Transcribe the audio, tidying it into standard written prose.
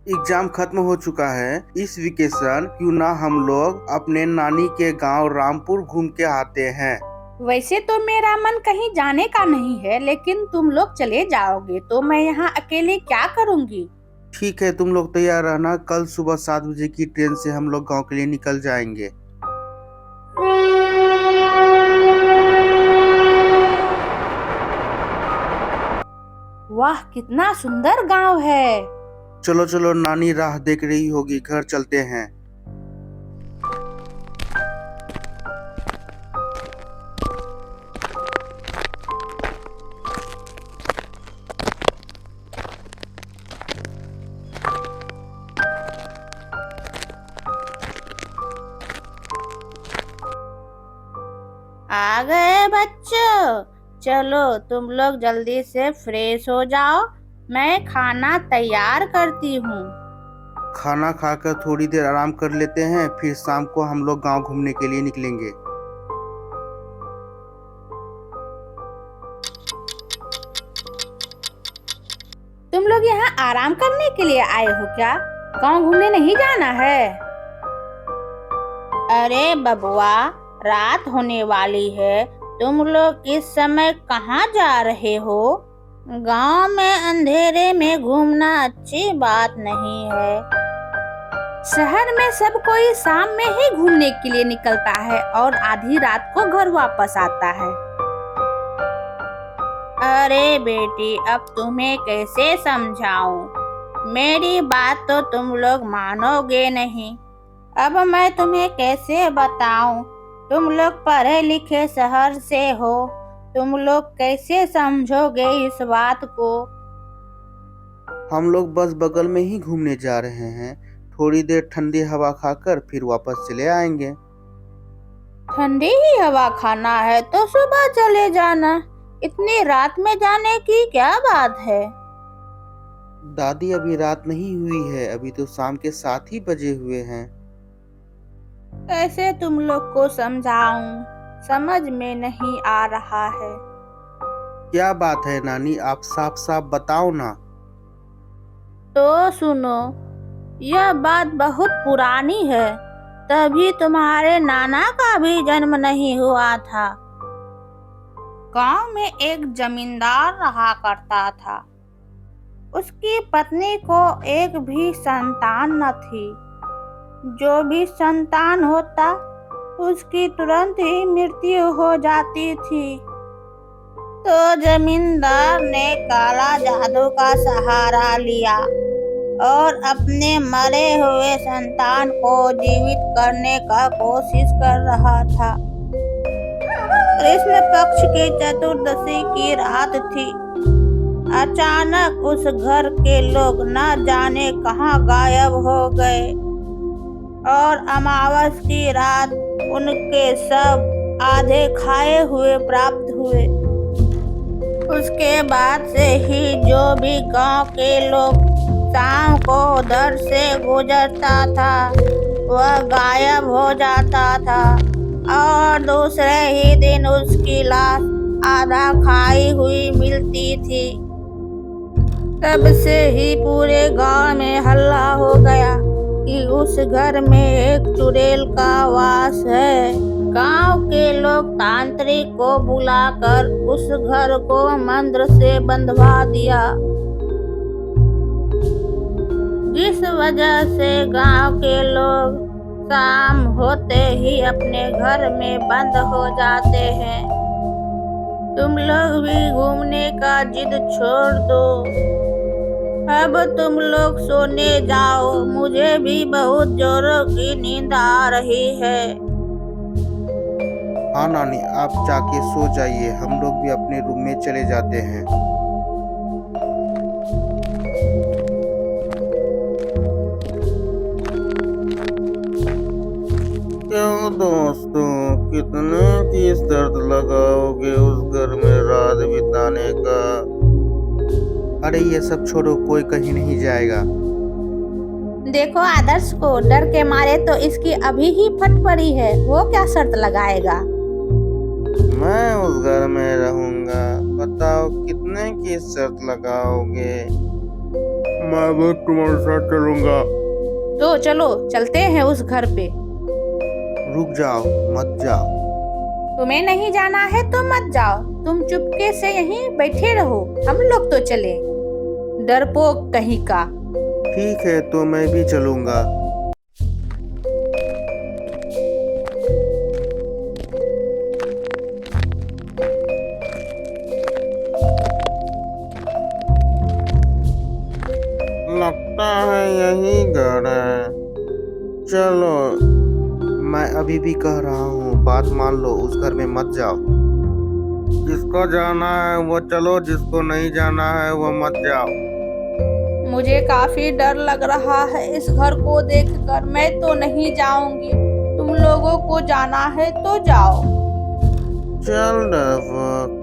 Exam खत्म हो चुका है। इस वेकेशन क्यों ना हम लोग अपने नानी के गांव रामपुर घूम के आते हैं। वैसे तो मेरा मन कहीं जाने का नहीं है, लेकिन तुम लोग चले जाओगे तो मैं यहाँ अकेले क्या करूँगी। ठीक है, तुम लोग तैयार रहना। कल सुबह 7 बजे की ट्रेन से हम लोग गांव के लिए निकल जाएंगे। वाह, कितना सुंदर गांव है। चलो चलो, नानी राह देख रही होगी, घर चलते हैं। आ गए बच्चों, चलो तुम लोग जल्दी से फ्रेश हो जाओ, मैं खाना तैयार करती हूँ। खाना खाकर थोड़ी देर आराम कर लेते हैं, फिर शाम को हम लोग गांव घूमने के लिए निकलेंगे। तुम लोग यहाँ आराम करने के लिए आए हो क्या? गांव घूमने नहीं जाना है? अरे बबुआ, रात होने वाली है, तुम लोग इस समय कहाँ जा रहे हो? गांव में अंधेरे में घूमना अच्छी बात नहीं है। शहर में सब कोई शाम में ही घूमने के लिए निकलता है और आधी रात को घर वापस आता है। अरे बेटी, अब तुम्हें कैसे समझाऊं? मेरी बात तो तुम लोग मानोगे नहीं। अब मैं तुम्हें कैसे बताऊं? तुम लोग पढ़े लिखे शहर से हो, तुम लोग कैसे समझोगे इस बात को? हम लोग बस बगल में ही घूमने जा रहे हैं। थोड़ी देर ठंडी हवा खाकर फिर वापस चले आएंगे। ठंडी ही हवा खाना है तो सुबह चले जाना, इतनी रात में जाने की क्या बात है? दादी, अभी रात नहीं हुई है, अभी तो शाम के 7 ही बजे हुए हैं। कैसे तुम लोग को समझाऊं, समझ में नहीं आ रहा है। क्या बात है नानी, आप साफ साफ बताओ ना। तो सुनो, यह बात बहुत पुरानी है, तभी तुम्हारे नाना का भी जन्म नहीं हुआ था। गांव में एक जमींदार रहा करता था। उसकी पत्नी को एक भी संतान न थी। जो भी संतान होता, उसकी तुरंत ही मृत्यु हो जाती थी। तो जमींदार ने काला जादू का सहारा लिया और अपने मरे हुए संतान को जीवित करने का कोशिश कर रहा था। कृष्ण पक्ष की चतुर्दशी की रात थी। अचानक उस घर के लोग न जाने कहां गायब हो गए और अमावस की रात उनके सब आधे खाए हुए प्राप्त हुए। उसके बाद से ही जो भी गांव के लोग शाम को उधर से गुजरता था, वह गायब हो जाता था और दूसरे ही दिन उसकी लाश आधा खाई हुई मिलती थी। तब से ही पूरे गांव में हल्ला हो गया कि उस घर में एक चुड़ैल का वास है। गांव के लोग तांत्रिक को बुलाकर उस घर को मंत्र से बंधवा दिया, जिस वजह से गांव के लोग शाम होते ही अपने घर में बंद हो जाते हैं। तुम लोग भी घूमने का जिद छोड़ दो। अब तुम लोग सोने जाओ, मुझे भी बहुत जोरों की नींद आ रही है। हाँ नानी, आप जाके सो जाइए, हम लोग भी अपने रूम में चले जाते हैं। क्यों दोस्तों, कितने की शर्त लगाओगे उस घर में रात बिताने का? अरे ये सब छोड़ो, कोई कहीं नहीं जाएगा। देखो आदर्श को डर के मारे तो इसकी अभी ही फट पड़ी है, वो क्या शर्त लगाएगा? मैं उस घर में रहूंगा, बताओ कितने की शर्त लगाओगे? मैं भी तुम्हारे साथ चलूंगा। तो चलो चलते हैं उस घर पे। रुक जाओ, मत जाओ। तुम्हें नहीं जाना है तो मत जाओ, तुम चुपके से यहीं बैठे रहो, हम लोग तो चले। डरपोक कहीं का। ठीक है, तो मैं भी चलूंगा। लगता है यही घर है। चलो, मैं अभी भी कह रहा हूँ, बात मान लो, उस घर में मत जाओ। जिसको जाना है वो चलो, जिसको नहीं जाना है वो मत जाओ। मुझे काफी डर लग रहा है इस घर को देखकर, मैं तो नहीं जाऊंगी। तुम लोगों को जाना है तो जाओ। चल डरपोक,